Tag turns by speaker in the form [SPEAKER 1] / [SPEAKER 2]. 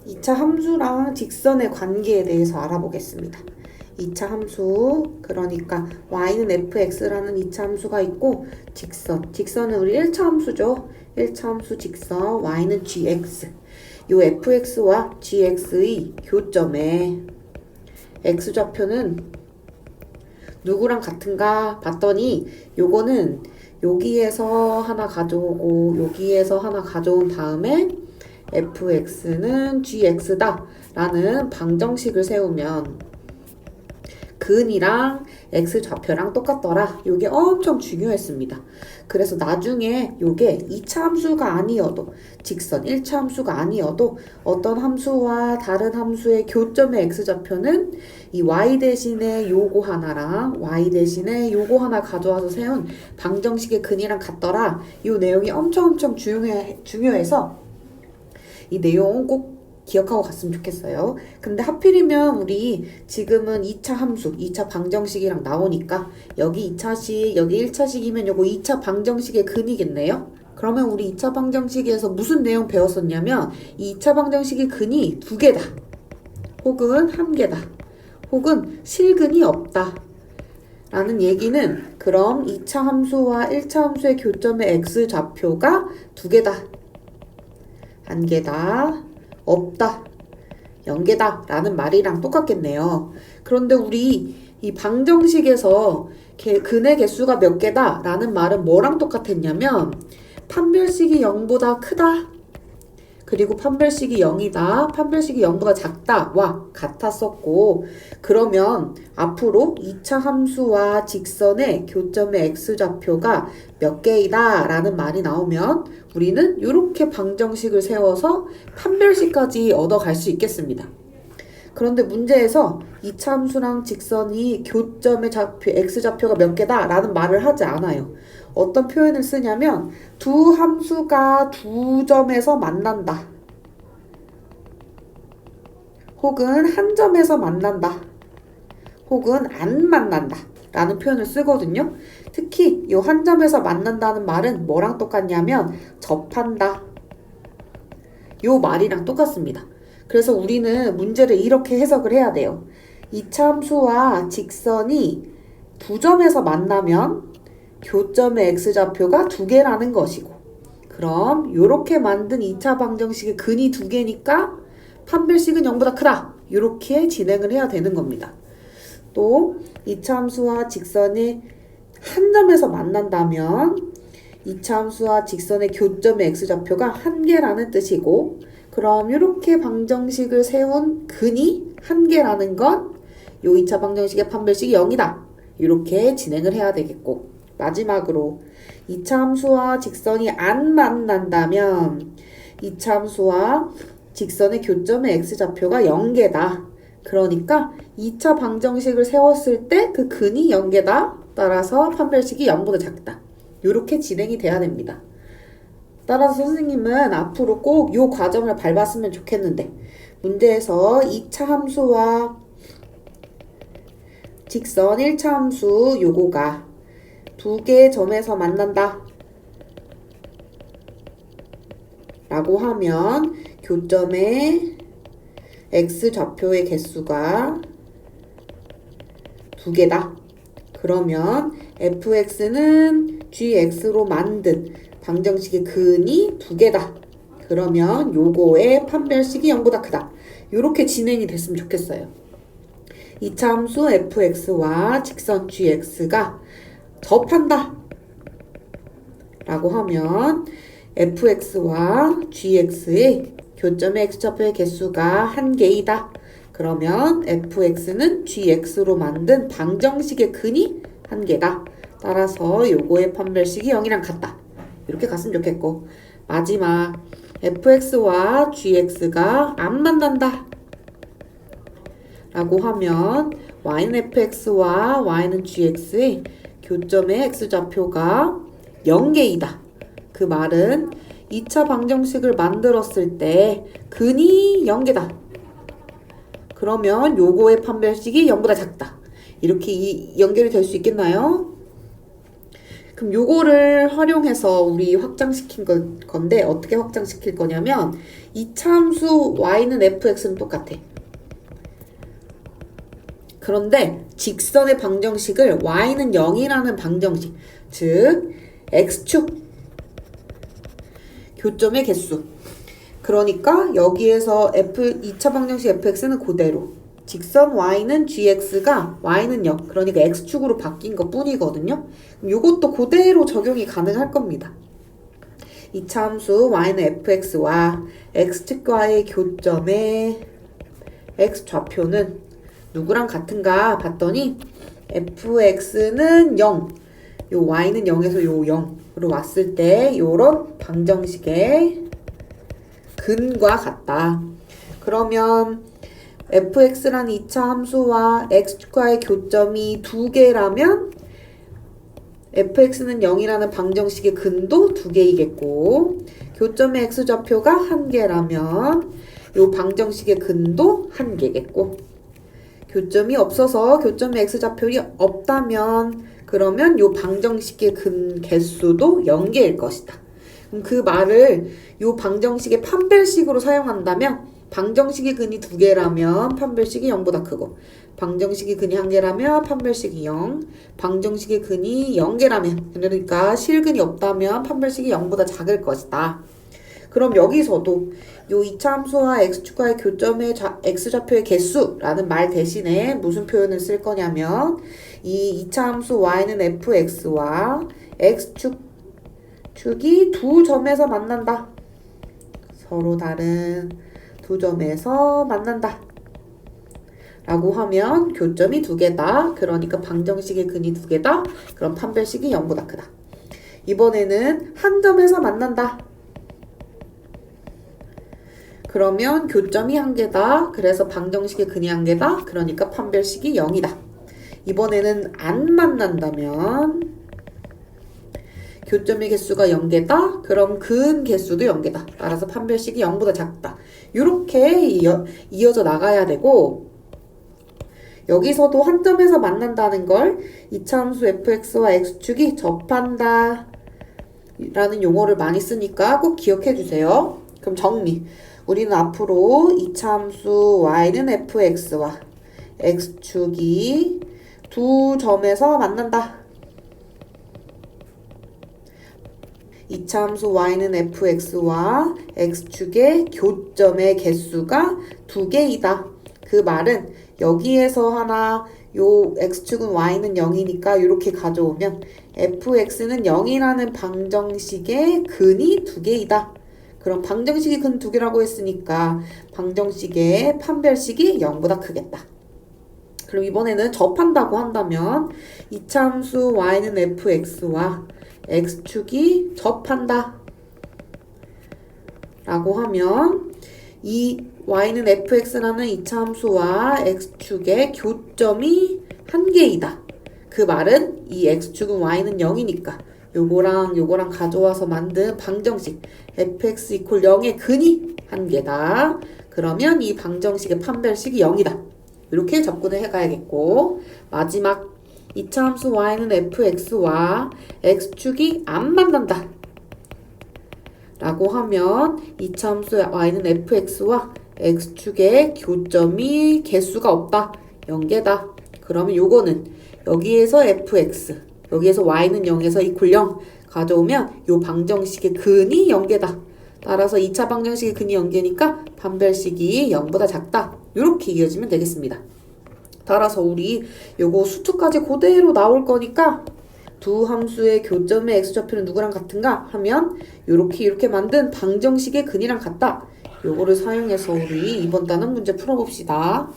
[SPEAKER 1] 2차 함수랑 직선의 관계에 대해서 알아보겠습니다. 2차 함수, 그러니까 y는 fx라는 2차 함수가 있고 직선은 우리 1차 함수죠. 1차 함수 직선 y는 gx. 요 fx와 gx의 교점에 x좌표는 누구랑 같은가 봤더니 요거는 여기에서 하나 가져오고 여기에서 하나 가져온 다음에 fx는 gx다 라는 방정식을 세우면 근이랑 x좌표랑 똑같더라. 요게 엄청 중요했습니다. 그래서 나중에 요게 2차 함수가 아니어도 직선 1차 함수가 아니어도 어떤 함수와 다른 함수의 교점의 x좌표는 이 y 대신에 요거 하나랑 y 대신에 요거 하나 가져와서 세운 방정식의 근이랑 같더라. 요 내용이 엄청 중요해서 이 내용 꼭 기억하고 갔으면 좋겠어요. 근데 하필이면 우리 지금은 2차 함수, 2차 방정식이랑 나오니까 여기 2차식, 여기 1차식이면 요거 2차 방정식의 근이겠네요? 그러면 우리 2차 방정식에서 무슨 내용 배웠었냐면 이 2차 방정식의 근이 2개다. 혹은 1개다. 혹은 실근이 없다. 라는 얘기는 그럼 2차 함수와 1차 함수의 교점의 x좌표가 2개다. 1개다. 없다. 0개다. 라는 말이랑 똑같겠네요. 그런데 우리 이 방정식에서 근의 개수가 몇 개다 라는 말은 뭐랑 똑같았냐면 판별식이 0보다 크다. 그리고 판별식이 0이다. 판별식이 0보다 작다와 같았었고 그러면 앞으로 2차 함수와 직선의 교점의 x좌표가 몇 개이다 라는 말이 나오면 우리는 이렇게 방정식을 세워서 판별식까지 얻어갈 수 있겠습니다. 그런데 문제에서 2차 함수랑 직선이 교점의 x좌표가 몇 개다 라는 말을 하지 않아요. 어떤 표현을 쓰냐면 두 함수가 두 점에서 만난다. 혹은 한 점에서 만난다. 혹은 안 만난다. 라는 표현을 쓰거든요. 특히 이 한 점에서 만난다는 말은 뭐랑 똑같냐면 접한다. 요 말이랑 똑같습니다. 그래서 우리는 문제를 이렇게 해석을 해야 돼요. 2차 함수와 직선이 두 점에서 만나면 교점의 x좌표가 2개라는 것이고 그럼 요렇게 만든 2차 방정식의 근이 2개니까 판별식은 0보다 크다. 요렇게 진행을 해야 되는 겁니다. 또 2차 함수와 직선이 한 점에서 만난다면 2차 함수와 직선의 교점의 x좌표가 1개라는 뜻이고 그럼 이렇게 방정식을 세운 근이 1개라는 건 요 2차 방정식의 판별식이 0이다. 이렇게 진행을 해야 되겠고 마지막으로 2차 함수와 직선이 안 만난다면 2차 함수와 직선의 교점의 x좌표가 0개다. 그러니까 2차 방정식을 세웠을 때 그 근이 0개다. 따라서 판별식이 0보다 작다. 이렇게 진행이 돼야 됩니다. 따라서 선생님은 앞으로 꼭 이 과정을 밟았으면 좋겠는데 문제에서 2차 함수와 직선 1차 함수 요거가 2개의 점에서 만난다 라고 하면 교점의 x좌표의 개수가 2개다. 그러면 fx는 gx로 만든 방정식의 근이 2개다. 그러면 요거의 판별식이 0보다 크다. 요렇게 진행이 됐으면 좋겠어요. 2차 함수 fx와 직선 gx가 접한다. 라고 하면 fx와 gx의 교점의 x좌표의 개수가 1개이다. 그러면 fx는 gx로 만든 방정식의 근이 1개다. 따라서 요거의 판별식이 0이랑 같다. 이렇게 갔으면 좋겠고 마지막 fx와 gx가 안 만난다. 라고 하면 y는 fx와 y는 gx의 교점의 x좌표가 0개이다. 그 말은 2차 방정식을 만들었을 때 근이 0개다. 그러면 요거의 판별식이 0보다 작다. 이렇게 연결이 될 수 있겠나요? 그럼 요거를 활용해서 우리 확장시킨 건데 어떻게 확장시킬 거냐면 이차함수 y는 fx는 똑같아. 그런데 직선의 방정식을 y는 0이라는 방정식, 즉 x축 교점의 개수. 그러니까 여기에서 2차 방정식 fx는 그대로, 직선 y는 gx가 y는 0, 그러니까 x축으로 바뀐 것 뿐이거든요. 그럼 이것도 그대로 적용이 가능할 겁니다. 2차 함수 y는 fx와 x축과의 교점의 x좌표는 누구랑 같은가 봤더니 fx는 0, 요 y는 0에서 요 0으로 왔을 때 요런 방정식의 근과 같다. 그러면 fx라는 2차 함수와 x축과의 교점이 2개라면 fx는 0이라는 방정식의 근도 2개이겠고, 교점의 x좌표가 1개라면 요 방정식의 근도 1개겠고, 교점이 없어서 교점의 x좌표이 없다면 그러면 요 방정식의 근 개수도 0개일 것이다. 그럼 그 말을 요 방정식의 판별식으로 사용한다면 방정식의 근이 2개라면 판별식이 0보다 크고, 방정식의 근이 1개라면 판별식이 0, 방정식의 근이 0개라면, 그러니까 실근이 없다면 판별식이 0보다 작을 것이다. 그럼 여기서도 요 2차 함수와 x축과의 교점의 x좌표의 개수라는 말 대신에 무슨 표현을 쓸 거냐면 이 2차 함수 y는 fx와 x축이 두 점에서 만난다. 서로 다른 두 점에서 만난다. 라고 하면 교점이 2개다. 그러니까 방정식의 근이 2개다. 그럼 판별식이 0보다 크다. 이번에는 한 점에서 만난다. 그러면 교점이 1개다. 그래서 방정식의 근이 1개다. 그러니까 판별식이 0이다. 이번에는 안 만난다면 교점의 개수가 0개다. 그럼 근 개수도 0개다. 따라서 판별식이 0보다 작다. 이렇게 이어져 나가야 되고, 여기서도 한 점에서 만난다는 걸 2차 함수 fx와 x축이 접한다 라는 용어를 많이 쓰니까 꼭 기억해 주세요. 그럼 정리. 우리는 앞으로 2차 함수 y는 fx와 x축이 두 점에서 만난다. 2차 함수 y는 fx와 x축의 교점의 개수가 2개이다. 그 말은 여기에서 하나, 요 x축은 y는 0이니까 이렇게 가져오면 fx는 0이라는 방정식의 근이 2개이다. 그럼 방정식이 근 2개라고 했으니까 방정식의 판별식이 0보다 크겠다. 그럼 이번에는 접한다고 한다면 2차 함수 y는 fx와 x축이 접한다 라고 하면 이 y는 fx라는 2차 함수와 x축의 교점이 1개이다. 그 말은 이 x축은 y는 0이니까 요거랑 가져와서 만든 방정식 fx 이퀄 0의 근이 1개다. 그러면 이 방정식의 판별식이 0이다. 이렇게 접근을 해가야겠고, 마지막 2차 함수 y는 fx와 x축이 안 만난다 라고 하면 2차 함수 y는 fx와 x축의 교점이 개수가 없다. 0개다. 그러면 요거는 여기에서 fx, 여기에서 y는 0에서 이퀄 0 가져오면 요 방정식의 근이 0개다. 따라서 2차 방정식의 근이 0개니까 판별식이 0보다 작다. 이렇게 이어지면 되겠습니다. 따라서 우리 요거 수투까지 그대로 나올 거니까 두 함수의 교점의 x좌표는 누구랑 같은가 하면 이렇게 만든 방정식의 근이랑 같다. 요거를 사용해서 우리 이번 단원 문제 풀어봅시다.